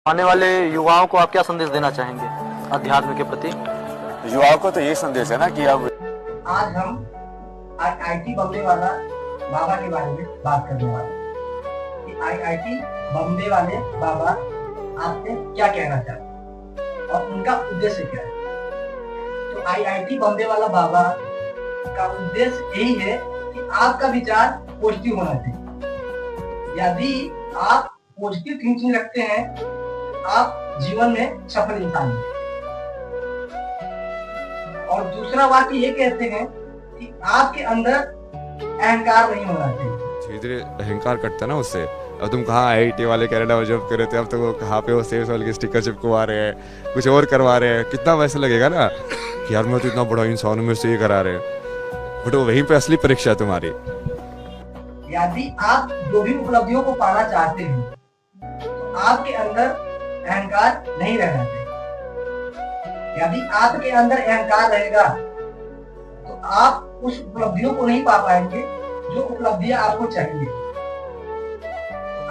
आने वाले युवाओं को आप क्या संदेश देना चाहेंगे अध्यात्म के प्रति? युवाओं को तो यही संदेश है ना कि अब आज हम आईआईटी बम्बे वाला बाबा के बारे में बात करने वाले हैं कि आईआईटी बम्बे वाले बाबा आपसे क्या कहना चाहते हैं और उनका उद्देश्य क्या है। तो आईआईटी बम्बे वाला बाबा का उद्देश्य यही है कि आपका विचार पॉजिटिव होना चाहिए। यदि आप पॉजिटिव थिंकिंग रखते हैं आप जीवन में सफल इंसान हैं। और दूसरा वाक्य ये कहते हैं कि आपके अंदर अहंकार नहीं होना चाहिए। धीरे धीरे अहंकार कटता है ना उससे। अब तुम कहाँ आईआईटी वाले कनाडा में जॉब कर रहे थे, अब तो वो कहाँ पे वो सेल्स वाले के स्टिकर चिपकवा रहे हैं, कुछ और करवा रहे हैं। कितना वैसा लगेगा ना कि यार मैं तो इतना बड़ा इंसान हूँ, मेरे से ये करा रहे हैं। बट वो वहीं पे असली परीक्षा है तुम्हारी। यदि आप जो भी उपलब्धियों को पाना चाहते हैं तो आपके अंदर अहंकार नहीं रहना चाहिए। यदि आपके अंदर अहंकार रहेगा तो आप उस उपलब्धियों को नहीं पा पाएंगे जो उपलब्धियां आपको चाहिए।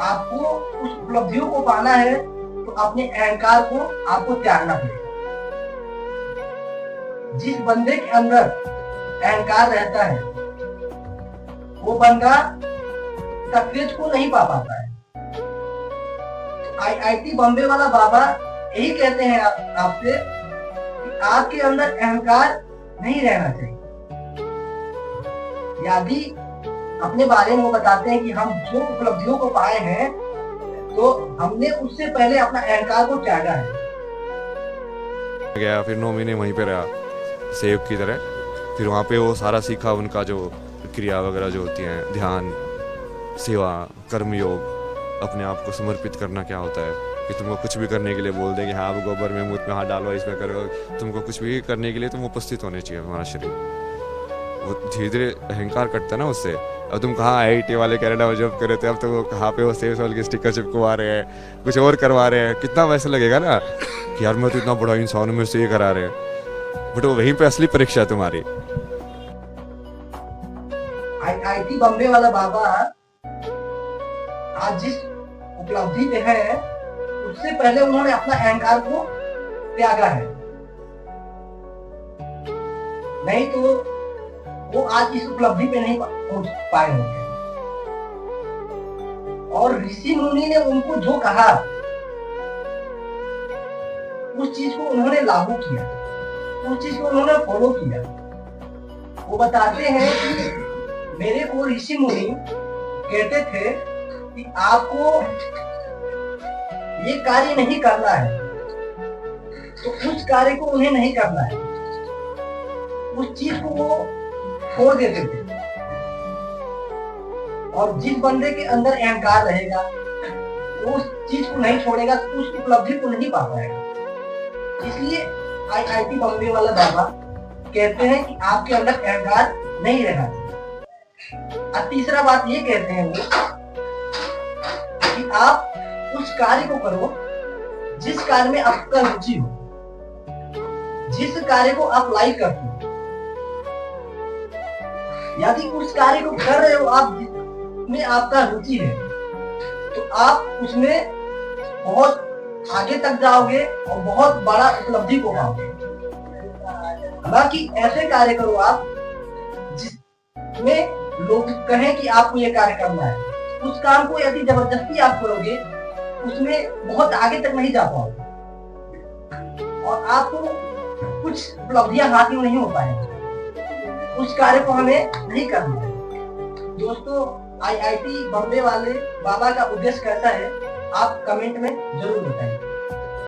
आपको उस उपलब्धियों को पाना है तो अपने अहंकार को आपको त्यागना पड़ेगा। जिस बंदे के अंदर अहंकार रहता है वो बंदा सक्सेस को नहीं पा पाता है। आईआईटी बम्बे वाला बाबा यही कहते हैं आपसे कि आपके अंदर अहंकार नहीं रहना चाहिए। यदि अपने बारे में वो बताते हैं कि हम जो उपलब्धियों को पाए हैं तो हमने उससे पहले अपना अहंकार को त्यागा है। गया फिर 9 महीने वहीं पे रहा सेव की तरह। फिर वहाँ पे वो सारा सीखा, उनका जो क्रिया वगैरह जो होती हैं, ध्यान, सेवा, कर्मयोग, अपने आप को समर्पित करना क्या होता है। कि तुमको कुछ भी करने के लिए बोल देंगे, हाँ आप गोबर में मुँह में हाथ डालो, इसमें करो, तुमको कुछ भी करने के लिए तुम उपस्थित होने चाहिए हमारा शरीर। वो धीरे धीरे अहंकार कटता है ना उससे। अब तुम कहाँ आईआईटी वाले कनाडा में जॉब कर रहे थे, अब तो वो कहाँ पे वो सेल्स वाले के स्टिकर चिपकवा रहे हैं, कुछ और करवा रहे हैं। कितना वैसा लगेगा ना कि यार मैं तो इतना बड़ा इंसान हूँ, मेरे से ये करा रहे हैं। बट वो वहीं पे असली परीक्षा है तुम्हारी। आईआईटी बम्बे वाला बाबा आज जिस उपलब्धि पे है उससे पहले उन्होंने अपना अहंकार को त्यागा है। नहीं तो वो आज इस उपलब्धि पे नहीं पहुंच पाए होंगे। और ऋषि मुनि ने उनको जो कहा उस चीज को उन्होंने लागू किया, उस चीज को उन्होंने फॉलो किया। वो बताते हैं कि मेरे को ऋषि मुनि कहते थे कि आपको ये कार्य नहीं करना है तो उस कार्य को उन्हें नहीं करना है, उस चीज को वो छोड़ देते थे। और जिस बंदे के अंदर अहंकार रहेगा वो उस चीज को नहीं छोड़ेगा तो उस उपलब्धि को नहीं पा पाएगा। इसलिए आईआईटी बम्बे वाला बाबा कहते हैं कि आपके अंदर अहंकार नहीं रहना चाहिए। और तीसरा बात ये कहते हैं वो कि आप उस कार्य को करो जिस कार्य में आपका रुचि हो, जिस कार्य को आप लाइक करते हो। यदि उस कार्य को कर रहे हो आप जिसमें आपका रुचि है तो आप उसमें बहुत आगे तक जाओगे और बहुत बड़ा उपलब्धि को पाओगे। बाकी ऐसे कार्य करो आप जिसमें लोग कहें कि आपको ये कार्य करना है। उस काम को यदि जबरदस्ती आप करोगे उसमें बहुत आगे तक नहीं जा पाओगे और आपको कुछ उपलब्धियां हासिल नहीं हो पाएंगी। उस कार्य को हमें नहीं करना है। दोस्तों, आईआईटी बम्बे वाले बाबा का उद्देश्य कैसा है आप कमेंट में जरूर बताइए।